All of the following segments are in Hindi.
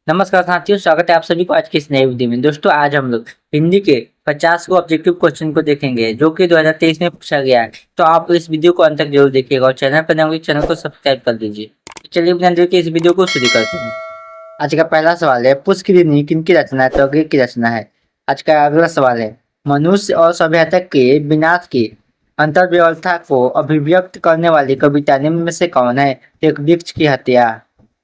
नमस्कार साथियों, स्वागत है आप सभी को आज की इस नई वीडियो में। दोस्तों, आज हम लोग हिंदी के 50 को ऑब्जेक्टिव क्वेश्चन को देखेंगे जो कि 2023 में पूछा गया है। तो आप इस वीडियो को अंत तक जरूर देखिएगा और चैनल पर नए हो तो चैनल को सब्सक्राइब कर दीजिए। तो चलिए बिना देर के इस वीडियो को शुरू करते हैं। आज का पहला सवाल है, पुष्किनी किनकी रचना है? तो ग्रीक की रचना है। आज का अगला सवाल है, मनुष्य और सभ्यता के विनाश की अंतर्व्यवस्था को अभिव्यक्त करने वाली कविता निम्न में से कौन है? तो एक वृक्ष की हत्या।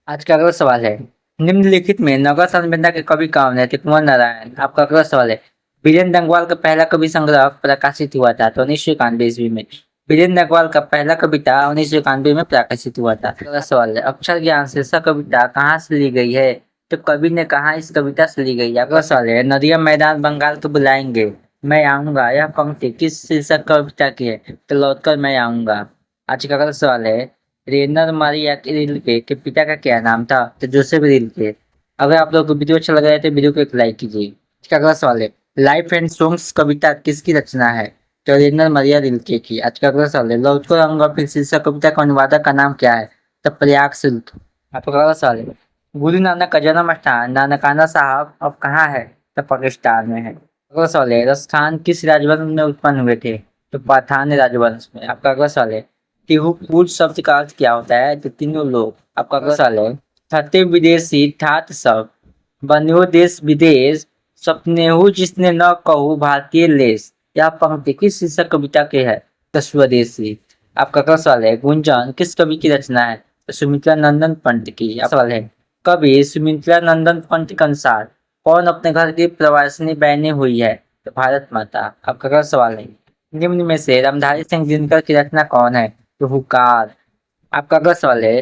आज का अगला सवाल है, निम्नलिखित में नगर संवेदना के कवि कौन है? तो कुंवर नारायण। आपका अगला सवाल है, बीरेन्द्र डंगवाल का पहला कवि संग्रह प्रकाशित हुआ था? तो 1991 ईस्वी में। बीरेन्द्र डंगवाल का पहला कविता 1991 में प्रकाशित हुआ था। अगला सवाल है, अक्षर ज्ञान शीर्षक कविता कहाँ से ली गई है? तो कवि ने कहा इस कविता से ली गई है। अगला सवाल है, नदियां मैदान बंगाल को बुलाएंगे, मैं आऊंगा, यह पंक्ति किस शीर्षक कविता की है? तो लौटकर मैं आऊंगा। आज का अगला सवाल है, रेनर मारिया रिल्के के पिता का क्या नाम था? तो जोसेफ रिल्के। अगर आप लोग को वीडियो अच्छा लग रहा है तो वीडियो को एक लाइक कीजिए। इसका अगला सवाल है, लाइफ एंड सॉन्ग्स कविता किसकी रचना है? तो रेनर मारिया रिल्के की। आज का अगला सवाल है, लौटकर आऊंगा फिर शीर्षक कविता का अनुवादक का नाम क्या है? तो प्रयाग शुल्क। आपका अगला सवाल है, गुरु नानक का जन्म स्थान नानकाना साहब अब कहाँ है? तो पाकिस्तान में है। अगला सवाल है, राजस्थान किस राजवंश में उत्पन्न हुए थे? तो पाठान राजवंश में। आपका अगला सवाल है, तिहुपुर शब्द का अर्थ क्या होता है? तो तीनों लोग। आपका अगला सवाल है, थते विदेशी ठाट सब बन्यो देश विदेश सपनेहु जिसने न कहू भारतीय लेस, यह पंक्ति किस शीर्षक कविता के है? तो स्वदेशी। आपका अगला सवाल है, गुंजन किस कवि की रचना है? तो सुमित्रा नंदन पंत की। आपका सवाल है, कवि सुमित्रा नंदन पंत के अनुसार कौन अपने घर की प्रवासिनी बहने हुई है? तो भारत माता। आपका अगला सवाल है, निम्न में से रामधारी सिंह दिनकर की रचना कौन है? तो हुकार। आपका अगला सवाल है,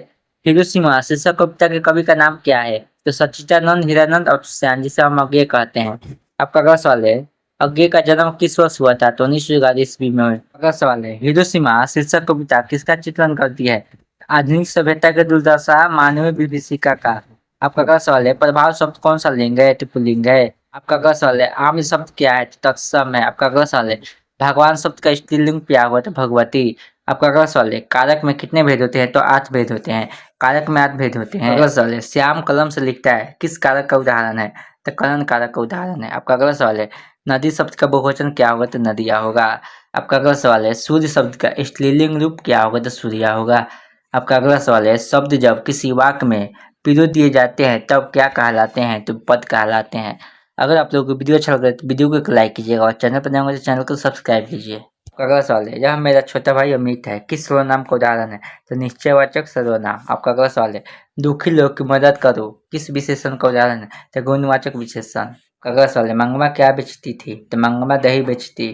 हिरोशिमा शीर्षक कविता के कवि का नाम क्या है? तो सच्चिदानंद हीरानंद और श्याम, जिसे हम अज्ञे कहते हैं। आपका अगला सवाल है, अज्ञे का जन्म किस वर्ष हुआ था? तो 1911 ईस्वी में। अगला सवाल है, हिरोशिमा शीर्षक कविता किसका चित्रण करती है? आधुनिक सभ्यता के दुर्दशा मानवीय विभीषिका का। आपका अगला सवाल है, प्रभाव शब्द कौन सा लिंग है? तो पुल्लिंग है। आपका अगला सवाल है, आम शब्द क्या है? तो तत्सम है। आपका अगला सवाल है, भगवान शब्द का स्त्रीलिंग क्या हुआ? तो भगवती। आपका अगला सवाल है, कारक में कितने भेद होते हैं? तो 8 भेद होते हैं। कारक में 8 भेद होते हैं। अगला सवाल है, श्याम कलम से लिखता है किस कारक का उदाहरण है? तो कलन कारक का उदाहरण है। आपका अगला सवाल है, नदी शब्द का बहुवचन क्या होगा? तो नदिया होगा। आपका अगला सवाल है, सूर्य शब्द का स्त्रीलिंग रूप क्या होगा? तो सूर्या होगा। आपका अगला सवाल है, शब्द जब किसी वाक्य में पिरो दिए जाते हैं तब क्या कहलाते हैं? तो पद कहलाते हैं। अगर आप लोगों को वीडियो अच्छा लगे तो वीडियो को एक लाइक कीजिएगा और चैनल पर नए होंगे तो चैनल को सब्सक्राइब कीजिए। अगला सवाल है, यह मेरा छोटा भाई अमित है किस सर्वनाम का उदाहरण है? तो निश्चयवाचक सर्वनाम। आपका अगला सवाल है, दुखी लोग की मदद करो किस विशेषण का उदाहरण है? तो गुणवाचक विशेषण। अगला सवाल है, मंगमा क्या बेचती थी? तो मंगमा दही बेचती।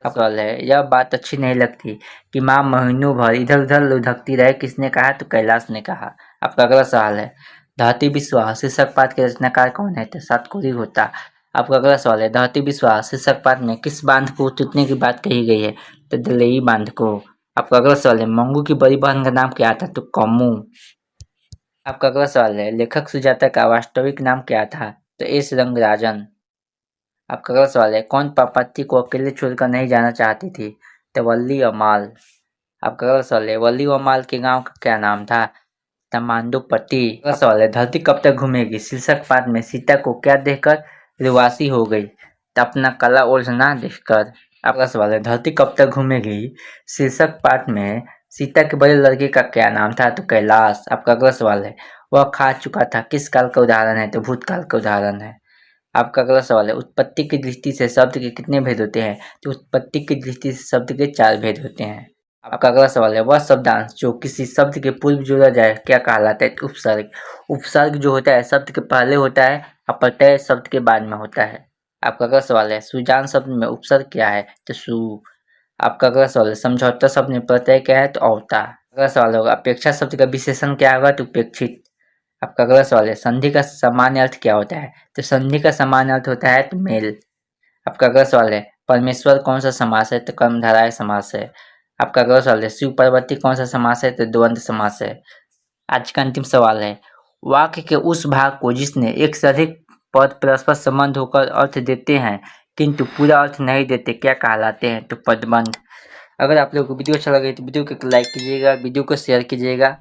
आपका सवाल है, यह बात अच्छी नहीं लगती कि माँ महीनों भर इधर उधर लुढ़कती रहे, किसने कहा? तो कैलाश ने कहा। आपका अगला सवाल है, धरती विश्वास शीर्षक पाठ के रचनाकार कौन है? तो सातकोरी होता। आपका अगला सवाल है, धरती विश्वास शीर्षक पाठ में किस बांध को टूटने की बात कही गई है? तो दलेई बांध को। आपका अगला सवाल है, मंगू की बड़ी बहन का नाम क्या था? तो कम्मू। आपका अगला सवाल है, लेखक सुजाता का वास्तविक नाम क्या था? तो एस रंगराजन। आपका अगला सवाल है, कौन पापा को अकेले छोड़कर नहीं जाना चाहती थी? तो वल्ली अमाल। आपका अगला सवाल है, वल्ली अमाल के गांव का क्या नाम था? तमांडोपट्टी। अगला सवाल है, धरती कब तक घूमेगी शीर्षक पाठ में सीता को क्या देखकर रुवासी हो गई? तो अपना काला ओढ़ना देखकर। आपका सवाल है, धरती कब तक घूमेगी शीर्षक पाठ में सीता के बड़े लड़के का क्या नाम था? तो कैलाश। आपका अगला सवाल है, वह खा चुका था किस काल का उदाहरण है? तो भूतकाल का उदाहरण है। आपका अगला सवाल है, उत्पत्ति की दृष्टि से शब्द के कितने भेद होते हैं? तो उत्पत्ति की दृष्टि से शब्द के 4 भेद होते हैं। आपका अगला सवाल है, वह शब्दांश जो किसी शब्द के पूर्व जोड़ा जाए क्या कहलाता है? तो उपसर्ग। उपसर्ग जो होता है शब्द के पहले होता है और प्रत्यय शब्द के बाद में होता है। आपका अगला सवाल है, सुजान शब्द में उपसर्ग क्या है? तो सु। आपका अगला सवाल है, समझौता शब्द में प्रत्यय क्या है? तो औता। अगला सवाल होगा, अपेक्षा शब्द का विशेषण क्या होगा? तो उपेक्षित। आपका अगला सवाल है, संधि का सामान्य अर्थ क्या होता है? तो संधि का सामान्य अर्थ होता है तो मेल। आपका अगला सवाल है, परमेश्वर कौन सा समास है? तो कर्मधारय समास है। आपका अगला सवाल है, शिव पार्वती कौन सा समास है? तो द्वंद्व समास है। आज का अंतिम सवाल है, वाक्य के उस भाग को जिसने एक से अधिक पद परस्पर संबंध होकर अर्थ देते हैं किंतु पूरा अर्थ नहीं देते क्या कहलाते हैं? तो पदबंध। अगर आप लोगों को वीडियो अच्छा लगे तो वीडियो को लाइक कीजिएगा, वीडियो को शेयर कीजिएगा